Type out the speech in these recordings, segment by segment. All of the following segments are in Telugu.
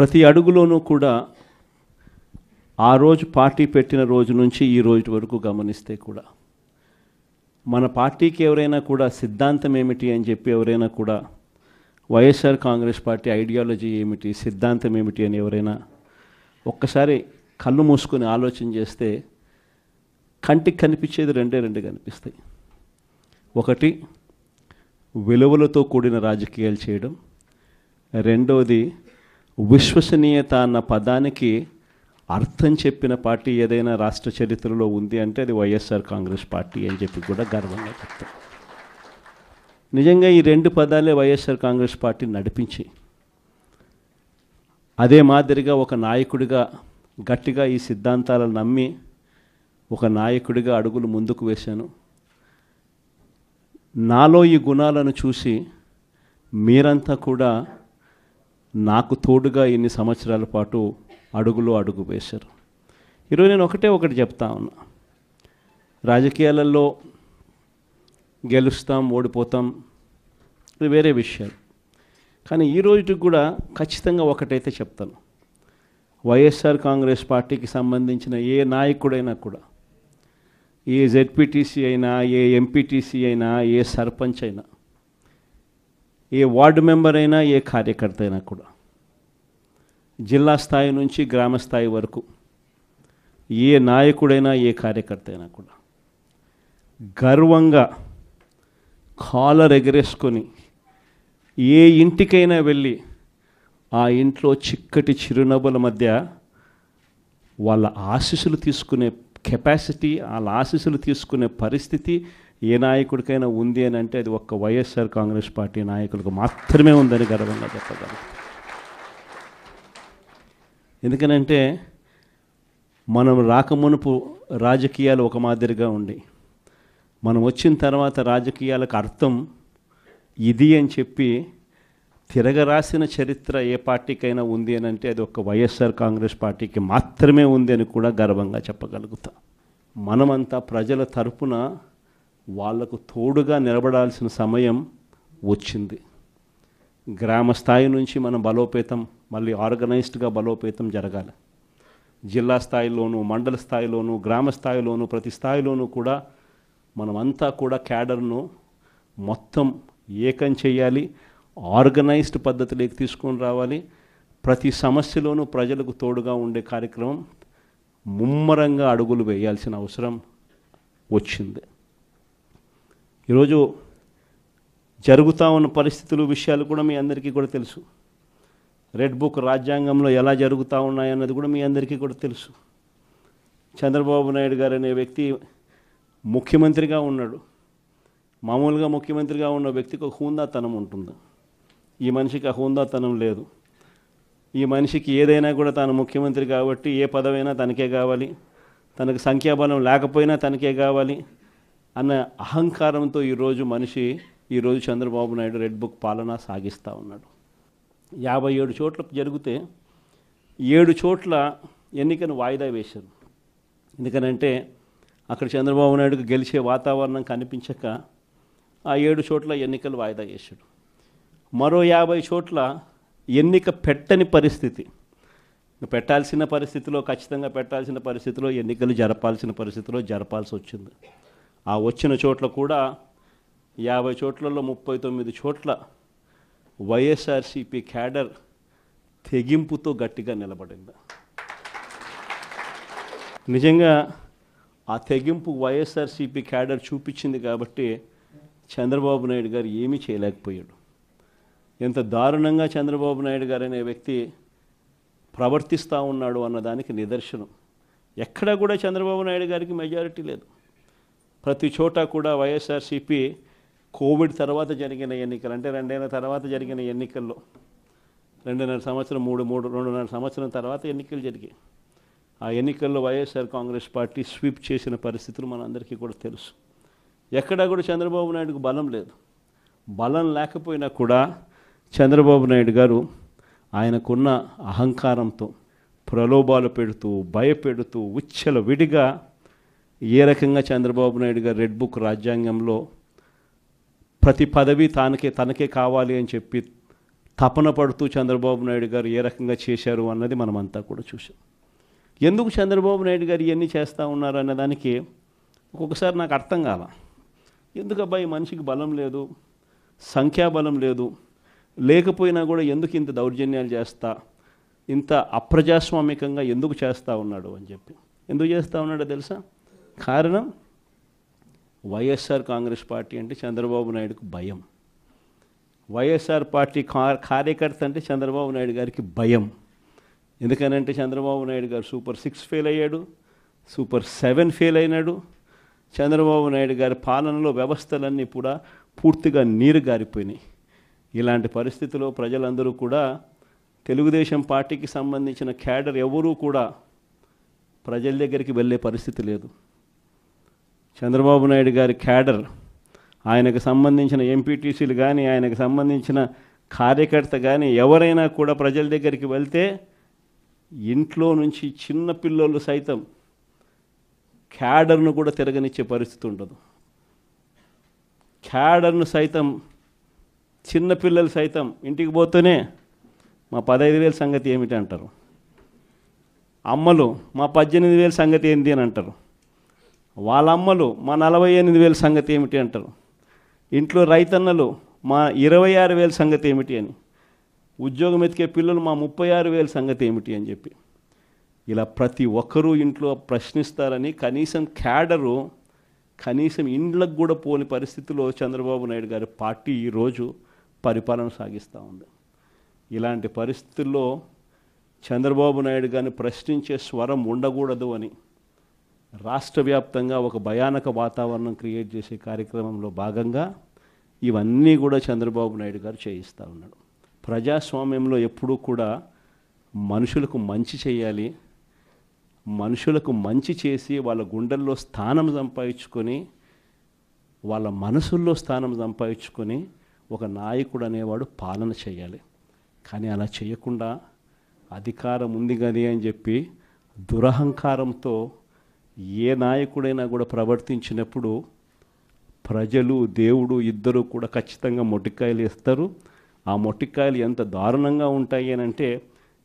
ప్రతి అడుగులోనూ కూడా ఆ రోజు పార్టీ పెట్టిన రోజు నుంచి ఈ రోజు వరకు గమనిస్తే కూడా మన పార్టీకి ఎవరైనా కూడా సిద్ధాంతం ఏమిటి అని చెప్పి ఎవరైనా కూడా వైఎస్ఆర్ కాంగ్రెస్ పార్టీ ఐడియాలజీ ఏమిటి, సిద్ధాంతం ఏమిటి అని ఎవరైనా ఒక్కసారి కళ్ళు మూసుకొని ఆలోచన చేస్తే కంటికి కనిపించేది రెండు కనిపిస్తాయి. ఒకటి, విలువలతో కూడిన రాజకీయాలు చేయడం. రెండవది, విశ్వసనీయత అన్న పదానికి అర్థం చెప్పిన పార్టీ ఏదైనా రాష్ట్ర చరిత్రలో ఉంది అంటే అది వైఎస్ఆర్ కాంగ్రెస్ పార్టీ అని చెప్పి కూడా గర్వంగా చెప్తాం. నిజంగా ఈ రెండు పదాలే వైఎస్ఆర్ కాంగ్రెస్ పార్టీ నడిపించి, అదే మాదిరిగా ఒక నాయకుడిగా గట్టిగా ఈ సిద్ధాంతాలను నమ్మి ఒక నాయకుడిగా అడుగులు ముందుకు వేశాను. నాలో ఈ గుణాలను చూసి మీరంతా కూడా నాకు తోడుగా ఇన్ని సంవత్సరాల పాటు అడుగు వేశారు. ఈరోజు నేను ఒకటి చెప్తా ఉన్నా, రాజకీయాలలో గెలుస్తాం ఓడిపోతాం ఇది వేరే విషయాలు. కానీ ఈ రోజుకి కూడా ఖచ్చితంగా ఒకటైతే చెప్తాను, వైఎస్ఆర్ కాంగ్రెస్ పార్టీకి సంబంధించిన ఏ నాయకుడైనా కూడా, ఏ జెడ్పీటీసీ అయినా, ఏ ఎంపీటీసీ అయినా, ఏ సర్పంచ్ అయినా, ఏ వార్డు మెంబర్ అయినా, ఏ కార్యకర్త అయినా కూడా, జిల్లా స్థాయి నుంచి గ్రామ స్థాయి వరకు ఏ నాయకుడైనా, ఏ కార్యకర్త అయినా కూడా గర్వంగా కాలర్ ఎగరేసుకొని ఏ ఇంటికైనా వెళ్ళి ఆ ఇంట్లో చిక్కటి చిరునవ్వుల మధ్య వాళ్ళ ఆశీస్సులు తీసుకునే కెపాసిటీ, వాళ్ళ ఆశీస్సులు తీసుకునే పరిస్థితి ఏ నాయకుడికైనా ఉంది అని అంటే అది ఒక్క వైఎస్ఆర్ కాంగ్రెస్ పార్టీ నాయకులకు మాత్రమే ఉందని గర్వంగా చెప్పగలం. ఎందుకనంటే మనం రాకమునుపు రాజకీయాలు ఒక మాదిరిగా ఉండి, మనం వచ్చిన తర్వాత రాజకీయాలకు అర్థం ఇది అని చెప్పి తిరగరాసిన చరిత్ర ఏ పార్టీకైనా ఉంది అని అంటే అది ఒక వైఎస్ఆర్ కాంగ్రెస్ పార్టీకి మాత్రమే ఉంది అని కూడా గర్వంగా చెప్పగలుగుతాం. మనమంతా ప్రజల తరపున వాళ్లకు తోడుగా నిలబడాల్సిన సమయం వచ్చింది. గ్రామ స్థాయి నుంచి మనం బలోపేతం, మళ్ళీ ఆర్గనైజ్డ్గా బలోపేతం జరగాలి. జిల్లా స్థాయిలోనూ, మండల స్థాయిలోనూ, గ్రామ స్థాయిలోనూ, ప్రతి స్థాయిలోనూ కూడా మనమంతా కూడా క్యాడర్ను మొత్తం ఏకం చేయాలి, ఆర్గనైజ్డ్ పద్ధతిలోకి తీసుకొని రావాలి. ప్రతి సమస్యలోనూ ప్రజలకు తోడుగా ఉండే కార్యక్రమం ముమ్మరంగా అడుగులు వేయాల్సిన అవసరం వచ్చింది. ఈరోజు జరుగుతూ ఉన్న పరిస్థితులు, విషయాలు కూడా మీ అందరికీ కూడా తెలుసు. రెడ్ బుక్ రాజ్యాంగంలో ఎలా జరుగుతూ ఉన్నాయన్నది కూడా మీ అందరికీ కూడా తెలుసు. చంద్రబాబు నాయుడు గారు అనే వ్యక్తి ముఖ్యమంత్రిగా ఉన్నాడు. మామూలుగా ముఖ్యమంత్రిగా ఉన్న వ్యక్తికి ఒక హుందాతనం ఉంటుంది. ఈ మనిషికి ఆ హుందాతనం లేదు. ఈ మనిషికి ఏదైనా కూడా తాను ముఖ్యమంత్రి కాబట్టి ఏ పదవైనా తనకే కావాలి, తనకు సంఖ్యాబలం లేకపోయినా తనకే కావాలి అన్న అహంకారంతో ఈరోజు చంద్రబాబు నాయుడు రెడ్ బుక్ పాలన సాగిస్తూ ఉన్నాడు. 57 చోట్ల జరిగితే 7 చోట్ల ఎన్నికను వాయిదా వేశారు. ఎందుకనంటే అక్కడ చంద్రబాబు నాయుడుకు గెలిచే వాతావరణం కనిపించక ఆ 7 చోట్ల ఎన్నికలు వాయిదా చేశాడు. మరో 50 చోట్ల ఎన్నిక పెట్టని పరిస్థితి, పెట్టాల్సిన పరిస్థితిలో, ఖచ్చితంగా పెట్టాల్సిన పరిస్థితిలో, ఎన్నికలు జరపాల్సిన పరిస్థితిలో జరపాల్సి వచ్చింది. ఆ వచ్చిన చోట్ల కూడా 50 చోట్లలో 39 చోట్ల వైఎస్ఆర్సీపీ క్యాడర్ తెగింపుతో గట్టిగా నిలబడింది. నిజంగా ఆ తెగింపు వైఎస్ఆర్సీపీ క్యాడర్ చూపించింది కాబట్టి చంద్రబాబు నాయుడు గారు ఏమీ చేయలేకపోయాడు. ఎంత దారుణంగా చంద్రబాబు నాయుడు గారు అనే వ్యక్తి ప్రవర్తిస్తూ ఉన్నాడు అన్నదానికి నిదర్శనం. ఎక్కడా కూడా చంద్రబాబు నాయుడు గారికి మెజారిటీ లేదు. ప్రతి చోట కూడా వైఎస్ఆర్సీపీ కోవిడ్ తర్వాత జరిగిన ఎన్నికలు, అంటే 2 ఏళ్ల తర్వాత జరిగిన ఎన్నికల్లో, 2.5 సంవత్సరం 2.5 సంవత్సరం తర్వాత ఎన్నికలు జరిగాయి. ఆ ఎన్నికల్లో వైఎస్ఆర్ కాంగ్రెస్ పార్టీ స్వీప్ చేసిన పరిస్థితులు మనందరికీ కూడా తెలుసు. ఎక్కడా కూడా చంద్రబాబు నాయుడుకు బలం లేదు. బలం లేకపోయినా కూడా చంద్రబాబు నాయుడు గారు ఆయనకున్న అహంకారంతో ప్రలోభాలు పెడుతూ, భయపెడుతూ, విచ్చలవిడిగా ఏ రకంగా చంద్రబాబు నాయుడు గారు రెడ్ బుక్ రాజ్యాంగంలో ప్రతి పదవి తనకే కావాలి అని చెప్పి తపన పడుతూ చంద్రబాబు నాయుడు గారు ఏ రకంగా చేశారు అన్నది మనమంతా కూడా చూసాం. ఎందుకు చంద్రబాబు నాయుడు గారు ఇవన్నీ చేస్తూ ఉన్నారు అనే దానికి ఒక్కొక్కసారి నాకు అర్థం కాల. ఎందుకు అబ్బాయి మనిషికి బలం లేదు, సంఖ్యాబలం లేదు, లేకపోయినా కూడా ఎందుకు ఇంత దౌర్జన్యాలు చేస్తా, ఇంత అప్రజాస్వామికంగా ఎందుకు చేస్తూ ఉన్నాడు అని చెప్పి. ఎందుకు చేస్తూ ఉన్నాడో తెలుసా? కారణం వైఎస్ఆర్ కాంగ్రెస్ పార్టీ అంటే చంద్రబాబు నాయుడుకు భయం. వైఎస్ఆర్ పార్టీ కార్యకర్త అంటే చంద్రబాబు నాయుడు గారికి భయం. ఎందుకనంటే చంద్రబాబు నాయుడు గారు సూపర్ 6 ఫెయిల్ అయ్యాడు, సూపర్ 7 ఫెయిల్ అయినాడు. చంద్రబాబు నాయుడు గారి పాలనలో వ్యవస్థలన్నీ కూడా పూర్తిగా నీరు గారిపోయినాయి. ఇలాంటి పరిస్థితిలో ప్రజలందరూ కూడా తెలుగుదేశం పార్టీకి సంబంధించిన క్యాడర్ ఎవరూ కూడా ప్రజల దగ్గరికి వెళ్ళే పరిస్థితి లేదు. చంద్రబాబు నాయుడు గారి క్యాడర్, ఆయనకు సంబంధించిన ఎంపీటీసీలు కానీ, ఆయనకు సంబంధించిన కార్యకర్త కానీ ఎవరైనా కూడా ప్రజల దగ్గరికి వెళ్తే ఇంట్లో నుంచి చిన్న పిల్లలు సైతం క్యాడర్ను కూడా తిరగనిచ్చే పరిస్థితి ఉండదు. క్యాడర్ను సైతం, చిన్నపిల్లలు సైతం ఇంటికి పోతూనే మా 15,000 సంగతి ఏమిటి అంటారు. అమ్మలు మా 18,000 సంగతి ఏంటి అని అంటారు. వాళ్ళ అమ్మలు మా 48,000 సంగతి ఏమిటి అంటారు. ఇంట్లో రైతన్నలు మా 26,000 సంగతి ఏమిటి అని, ఉద్యోగం ఎతికే పిల్లలు మా 36,000 సంగతి ఏమిటి అని చెప్పి ఇలా ప్రతి ఒక్కరూ ఇంట్లో ప్రశ్నిస్తారని కనీసం క్యాడరు, కనీసం ఇండ్లకు కూడా పోని పరిస్థితిలో చంద్రబాబు నాయుడు గారి పార్టీ ఈరోజు పరిపాలన సాగిస్తూ ఉంది. ఇలాంటి పరిస్థితుల్లో చంద్రబాబు నాయుడు గారిని ప్రశ్నించే స్వరం ఉండకూడదు అని రాష్ట్ర వ్యాప్తంగా ఒక భయానక వాతావరణం క్రియేట్ చేసే కార్యక్రమంలో భాగంగా ఇవన్నీ కూడా చంద్రబాబు నాయుడు గారు చేయిస్తూ ఉన్నాడు. ప్రజాస్వామ్యంలో ఎప్పుడూ కూడా మనుషులకు మంచి చేయాలి, మనుషులకు మంచి చేసి వాళ్ళ గుండెల్లో స్థానం సంపాదించుకొని, వాళ్ళ మనసుల్లో స్థానం సంపాదించుకొని ఒక నాయకుడు అనేవాడు పాలన చేయాలి. కానీ అలా చేయకుండా అధికారం ఉంది కానీ అని చెప్పి దురహంకారంతో ఏ నాయకుడైనా కూడా ప్రవర్తించినప్పుడు ప్రజలు, దేవుడు ఇద్దరు కూడా ఖచ్చితంగా మొట్టికాయలు ఇస్తారు. ఆ మొట్టికాయలు ఎంత దారుణంగా ఉంటాయి అని అంటే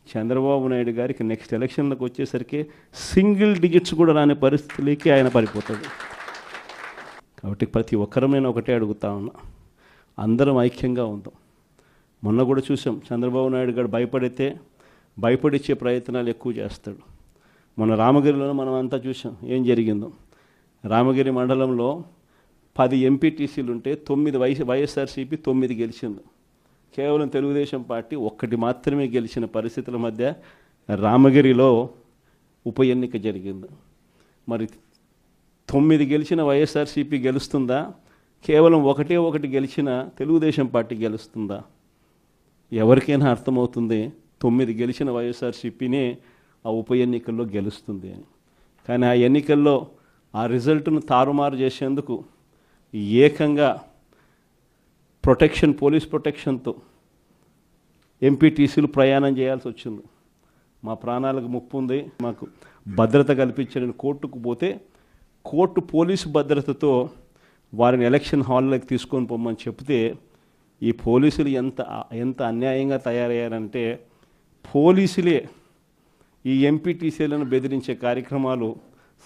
చంద్రబాబు నాయుడు గారికి నెక్స్ట్ ఎలక్షన్లకు వచ్చేసరికి సింగిల్ డిజిట్స్ కూడా రాని పరిస్థితులకి ఆయన పడిపోతాడు. కాబట్టి ప్రతి ఒక్కరం నేను ఒకటే అడుగుతా ఉన్నా, అందరం ఐక్యంగా ఉందాం. మొన్న కూడా చూసాం, చంద్రబాబు నాయుడు గారు భయపడిచ్చే ప్రయత్నాలు ఎక్కువ చేస్తాడు. మన రామగిరిలో మనం అంతా చూసాం ఏం జరిగిందో. రామగిరి మండలంలో 10 ఎంపీటీసీలు ఉంటే 9 వైఎస్ఆర్సీపీ 9 గెలిచింది. కేవలం తెలుగుదేశం పార్టీ 1 మాత్రమే గెలిచిన పరిస్థితుల మధ్య రామగిరిలో ఉప ఎన్నిక జరిగింది. మరి 9 గెలిచిన వైఎస్ఆర్సీపీ గెలుస్తుందా? కేవలం 1 గెలిచిన తెలుగుదేశం పార్టీ గెలుస్తుందా? ఎవరికైనా అర్థమవుతుంది 9 గెలిచిన వైఎస్ఆర్సీపీనే ఆ ఉప ఎన్నికల్లో గెలుస్తుంది అని. కానీ ఆ ఎన్నికల్లో ఆ రిజల్ట్ను తారుమారు చేసేందుకు ఏకంగా పోలీస్ ప్రొటెక్షన్తో ఎంపీటీసీలు ప్రయాణం చేయాల్సి వచ్చింది. మా ప్రాణాలకు ముప్పు ఉంది, మాకు భద్రత కల్పించని కోర్టుకు పోతే కోర్టు పోలీసు భద్రతతో వారిని ఎలక్షన్ హాల్లోకి తీసుకొని పోమని చెప్తే ఈ పోలీసులు ఎంత అన్యాయంగా తయారయ్యారంటే పోలీసులే ఈ ఎంపీటీసీలను బెదిరించే కార్యక్రమాలు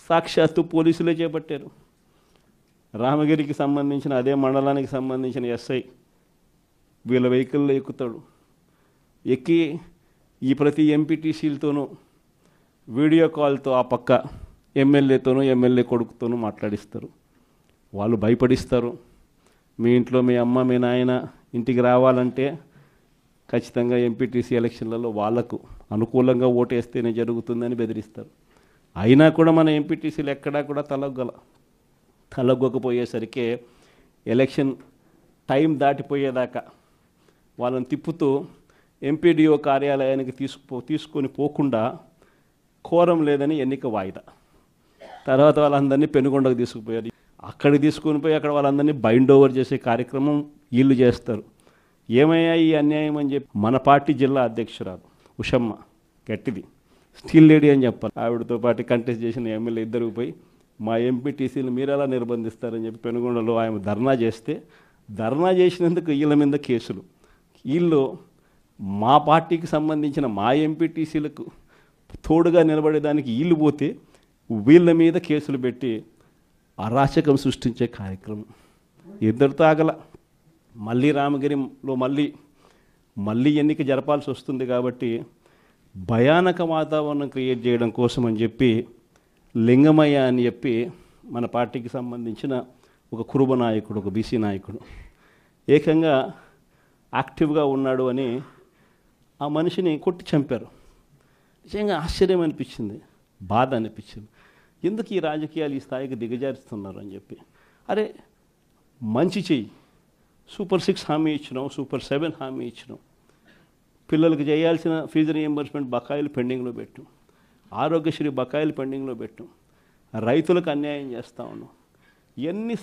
సాక్షాత్తు పోలీసులే చేపట్టారు. రామగిరికి సంబంధించిన అదే మండలానికి సంబంధించిన ఎస్ఐ వీళ్ళ వెహికల్లో ఎక్కుతాడు. ఎక్కి ఈ ప్రతి ఎంపీటీసీలతోనూ వీడియో కాల్తో ఆ పక్క ఎమ్మెల్యేతోనూ ఎమ్మెల్యే కొడుకుతోనూ మాట్లాడిస్తారు. వాళ్ళు భయపడిస్తారు. మీ ఇంట్లో మీ అమ్మ మీ నాయన ఇంటికి రావాలంటే ఖచ్చితంగా ఎంపీటీసీ ఎలక్షన్లలో వాళ్లకు అనుకూలంగా ఓటేస్తేనే జరుగుతుందని బెదిరిస్తారు. అయినా కూడా మన ఎంపీటీసీలు ఎక్కడా కూడా తలగ్గకపోయేసరికి ఎలక్షన్ టైం దాటిపోయేదాకా వాళ్ళని తిప్పుతూ ఎంపీడీఓ కార్యాలయానికి తీసుకొని పోకుండా కోరం లేదని ఎన్నిక వాయిదా. తర్వాత వాళ్ళందరినీ పెనుగొండకు తీసుకుపోయారు. అక్కడికి తీసుకొని పోయి అక్కడ వాళ్ళందరినీ బైండ్ ఓవర్ చేసే కార్యక్రమం వీళ్ళు చేస్తారు. ఏమయ్యా ఈ అన్యాయం అని చెప్పి మన పార్టీ జిల్లా అధ్యక్షురాలు ఉషమ్మ గట్టిది స్టీల్ లేడీ అని చెప్పాలి, ఆవిడతో పాటు కంటెస్ట్ చేసిన ఎమ్మెల్యే ఇద్దరు పోయి మా ఎంపీటీసీలు మీరు ఎలా నిర్బంధిస్తారని చెప్పి పెనుగొండలో ఆమె ధర్నా చేస్తే ధర్నా చేసినందుకు వీళ్ళ మీద కేసులు. వీళ్ళు మా పార్టీకి సంబంధించిన మా ఎంపీటీసీలకు తోడుగా నిలబడేదానికి వీళ్ళు పోతే వీళ్ళ మీద కేసులు పెట్టి అరాచకం సృష్టించే కార్యక్రమం ఇద్దరితో ఆగల. మళ్ళీ రామగిరిలో మళ్ళీ ఎన్నిక జరపాల్సి వస్తుంది కాబట్టి భయానక వాతావరణం క్రియేట్ చేయడం కోసం అని చెప్పి లింగమయ్య అని చెప్పి మన పార్టీకి సంబంధించిన ఒక కురుబ నాయకుడు, ఒక బీసీ నాయకుడు ఏకంగా యాక్టివ్గా ఉన్నాడు అని ఆ మనిషిని కొట్టి చంపారు. నిజంగా ఆశ్చర్యం అనిపించింది, బాధ అనిపించింది. ఎందుకు ఈ రాజకీయాలు ఈ స్థాయికి దిగజారుస్తున్నారు అని చెప్పి. అరే మంచి చెయ్యి, సూపర్ 6 హామీ ఇచ్చినాం, సూపర్ 7 హామీ ఇచ్చినాం, పిల్లలకు చేయాల్సిన ఫీజు రీఎంబర్స్మెంట్ బకాయిలు పెండింగ్లో పెట్టు, ఆరోగ్యశ్రీ బకాయిలు పెండింగ్లో పెట్టు, రైతులకు అన్యాయం చేస్తూ ఉన్నాం. ఇవన్నీ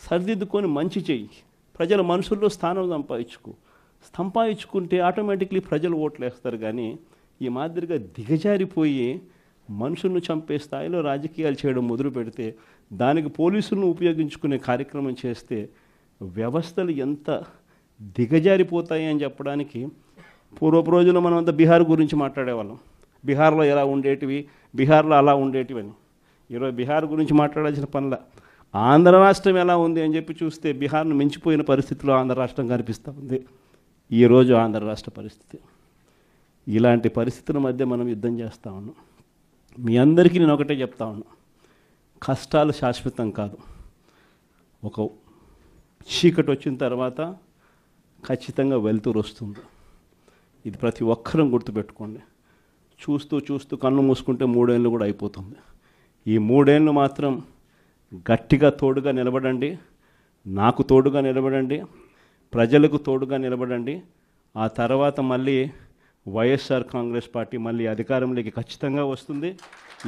సరిదిద్దుకొని మంచి చెయ్యి, ప్రజల మనసుల్లో స్థానం సంపాదించుకుంటే ఆటోమేటిక్లీ ప్రజలు ఓట్లు వేస్తారు. కానీ ఈ మాదిరిగా దిగజారిపోయి మనుషులను చంపే స్థాయిలో రాజకీయాలు చేయడం మొదలు పెడితే, దానికి పోలీసులను ఉపయోగించుకునే కార్యక్రమం చేస్తే వ్యవస్థలు ఎంత దిగజారిపోతాయి అని చెప్పడానికి పూర్వపు రోజుల్లో మనం అంతా బీహార్ గురించి మాట్లాడేవాళ్ళం. బీహార్లో ఎలా ఉండేటివి, బీహార్లో అలా ఉండేటివి అని. ఈరోజు బీహార్ గురించి మాట్లాడాల్సిన పనుల ఆంధ్ర రాష్ట్రం ఎలా ఉంది అని చెప్పి చూస్తే బీహార్ను మించిపోయిన పరిస్థితిలో ఆంధ్ర రాష్ట్రం కనిపిస్తూ ఉంది ఈరోజు ఆంధ్ర రాష్ట్ర పరిస్థితి. ఇలాంటి పరిస్థితుల మధ్య మనం యుద్ధం చేస్తూ ఉన్నాం. మీ అందరికీ నేను ఒకటే చెప్తా ఉన్నా, కష్టాలు శాశ్వతం కాదు. ఒక చీకటి వచ్చిన తర్వాత ఖచ్చితంగా వెలుతురు వస్తుంది. ఇది ప్రతి ఒక్కరం గుర్తుపెట్టుకోండి. చూస్తూ కన్ను మూసుకుంటే 3 ఏళ్ళు కూడా అయిపోతుంది. ఈ 3 ఏళ్ళు మాత్రం గట్టిగా తోడుగా నిలబడండి, నాకు తోడుగా నిలబడండి, ప్రజలకు తోడుగా నిలబడండి. ఆ తర్వాత మళ్ళీ వైఎస్ఆర్ కాంగ్రెస్ పార్టీ మళ్ళీ అధికారంలోకి ఖచ్చితంగా వస్తుంది.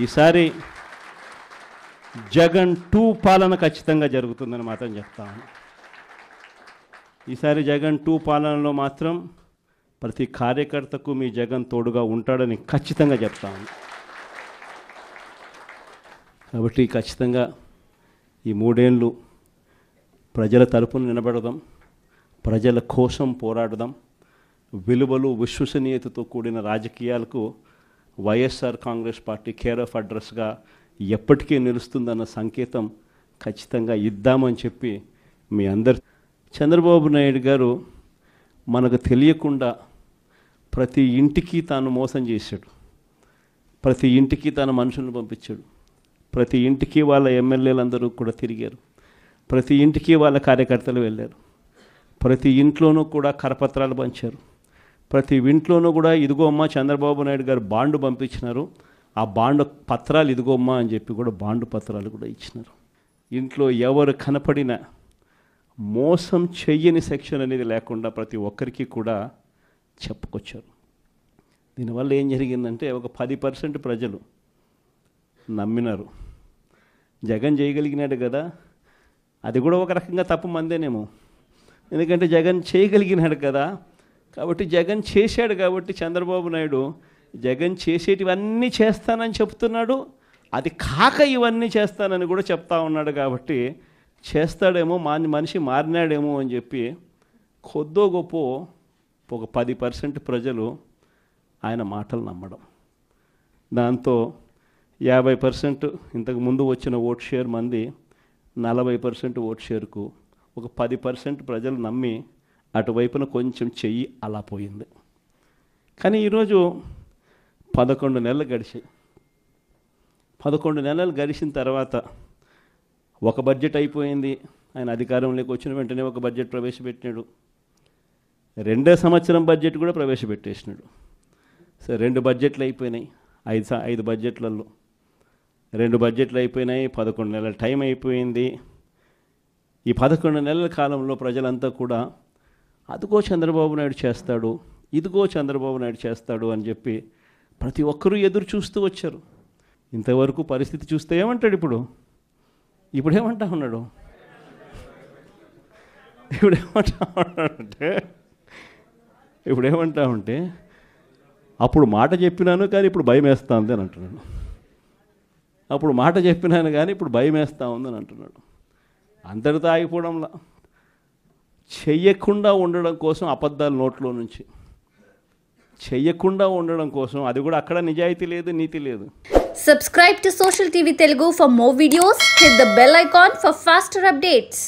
ఈసారి జగన్ 2 పాలన ఖచ్చితంగా జరుగుతుందని మాత్రం చెప్తాను. ఈసారి జగన్ 2 పాలనలో మాత్రం ప్రతి కార్యకర్తకు మీ జగన్ తోడుగా ఉంటాడని ఖచ్చితంగా చెప్తాను. కాబట్టి ఖచ్చితంగా ఈ 3 ఏళ్ళు ప్రజల తరపున నిలబడదాం, ప్రజల కోసం పోరాడదాం. విలువలు విశ్వసనీయతతో కూడిన రాజకీయాలకు వైఎస్ఆర్ కాంగ్రెస్ పార్టీ కేర్ ఆఫ్ అడ్రస్గా ఎప్పటికీ నిలుస్తుందన్న సంకేతం ఖచ్చితంగా ఇద్దామని చెప్పి మీ అందరు. చంద్రబాబు నాయుడు గారు మనకు తెలియకుండా ప్రతి ఇంటికి తాను మోసం చేశాడు, ప్రతి ఇంటికి తన మనుషులను పంపించాడు, ప్రతి ఇంటికి వాళ్ళ ఎమ్మెల్యేలందరూ కూడా తిరిగారు, ప్రతి ఇంటికి వాళ్ళ కార్యకర్తలు వెళ్ళారు, ప్రతి ఇంట్లోనూ కూడా కరపత్రాలు పంచారు, ప్రతి ఇంట్లోనూ కూడా ఇదిగో అమ్మ చంద్రబాబు నాయుడు గారు బాండు పంపించినారు, ఆ బాండు పత్రాలు ఇదిగో అమ్మ అని చెప్పి కూడా బాండు పత్రాలు కూడా ఇచ్చినారు. ఇంట్లో ఎవరు కనపడినా మోసం చెయ్యని సెక్షన్ అనేది లేకుండా ప్రతి ఒక్కరికి కూడా చెప్పుకొచ్చారు. దీనివల్ల ఏం జరిగిందంటే ఒక 10% ప్రజలు నమ్మినారు. జగన్ చేయగలిగినాడు కదా, అది కూడా ఒక రకంగా తప్పు మందేనేమో, ఎందుకంటే జగన్ చేయగలిగినాడు కదా, కాబట్టి జగన్ చేశాడు కాబట్టి చంద్రబాబు నాయుడు జగన్ చేసేటివన్నీ చేస్తానని చెప్తున్నాడు, అది కాక ఇవన్నీ చేస్తానని కూడా చెప్తా ఉన్నాడు. కాబట్టి చేస్తాడేమో, మనిషి మారినాడేమో అని చెప్పి కొద్దో గొప్ప ఒక 10% ప్రజలు ఆయన మాటలు నమ్మడం, దాంతో 50% ఇంతకు ముందు వచ్చిన ఓట్ షేర్ మంది 40% ఓట్ షేర్కు ఒక 10% ప్రజలు నమ్మి అటువైపున కొంచెం చెయ్యి అలా పోయింది. కానీ ఈరోజు 11 నెలలు గడిచాయి. 11 నెలలు గడిచిన తర్వాత ఒక బడ్జెట్ అయిపోయింది. ఆయన అధికారంలోకి వచ్చిన వెంటనే ఒక బడ్జెట్ ప్రవేశపెట్టినాడు. 2వ సంవత్సరం బడ్జెట్ కూడా ప్రవేశపెట్టేసినాడు. సరే 2 బడ్జెట్లు అయిపోయినాయి. 5 బడ్జెట్లలో 2 బడ్జెట్లు అయిపోయినాయి. 11 నెలల టైం అయిపోయింది. ఈ 11 నెలల కాలంలో ప్రజలంతా కూడా అదిగో చంద్రబాబు నాయుడు చేస్తాడు, ఇదిగో చంద్రబాబు నాయుడు చేస్తాడు అని చెప్పి ప్రతి ఒక్కరూ ఎదురు చూస్తూ వచ్చారు. ఇంతవరకు పరిస్థితి చూస్తే ఏమంటాడు ఇప్పుడేమంటా ఉన్నాడు ఇప్పుడేమంటా ఉంటే అప్పుడు మాట చెప్పినాను కానీ ఇప్పుడు భయం వేస్తా ఉంది అని అంటున్నాడు. అప్పుడు మాట చెప్పినాను కానీ ఇప్పుడు భయం వేస్తూ ఉందని అంటున్నాడు. అంతటితో ఆగిపోవడంలా చెయ్యకుండా ఉండడం కోసం అబద్ధాలు నోట్లో నుంచి చెయ్యకుండా ఉండడం కోసం, అది కూడా అక్కడ నిజాయితీ లేదు, నీతి లేదు. Subscribe to Social TV Telugu for more videos. Hit the bell icon for faster updates.